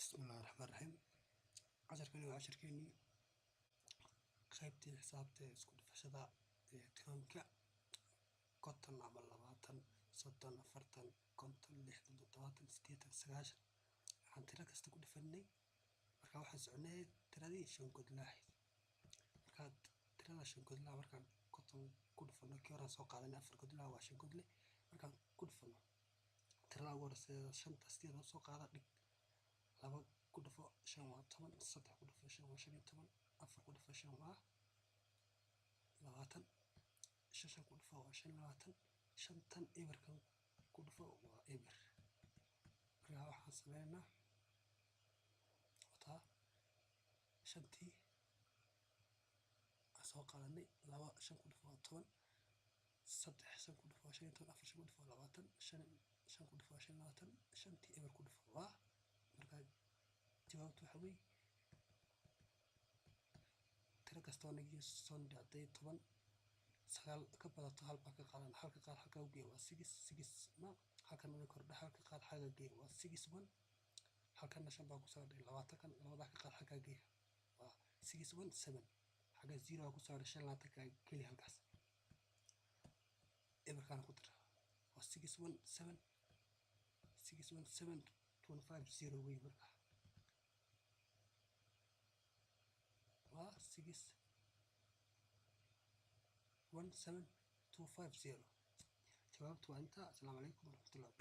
بسم الله الرحمن الرحيم. casharkani waa casharkeenii qaybtii xisaabta isku dhufashada tirooyinka konton ama labaatan soddon afartan konton lixdan toddobaatan siddeetan sagaashan waxaan tiro kasta ku dhufanay marka waxaan soconay tiradii shan godlaha marka tirada shan godlaha markaan konton ku dhufano kii horaan soo qaadanay afar godlaha waa shan godle markaan ku dhufano tirada ugu horeysa shanta sideed soo qaada dhig laba ku dhufo shan waa toban saddex ku dhufo shan waa shan iyo toban afar ku dhufo shan waa labaatan shan ku dhufo waa shan iyo labaatan shantan eberkan ku dhufo waa eber marka waxaan sameynaa wataa shantii aan soo qaadanay laba shan ku dhufo waa toban saddex shan ku dhufo waa shan iyo toban afar shan ku dhufo waa labaatan shan ku dhufo waa shan iyo labaatan shantii eber ku dhufo waa marka jawaabtu waxa weeye tiro kasta oo nagi soo dhacday toban sagaal ka badato hal baa ka qaadan halka qaar halka u geeyo waa six ma halkan way kordha halka qaar xagga geeyo waa 61 halkan shan baa ku soo dhacay labaatan kan labada ka qaar xagga geeyo waa 617 xagga 0 ku soo dhacay shan labaatan ka keli halkaas eberkan ku dara waa 617 250 way marka و617 250 جوابت وأنت. السلام عليكم ورحمة الله.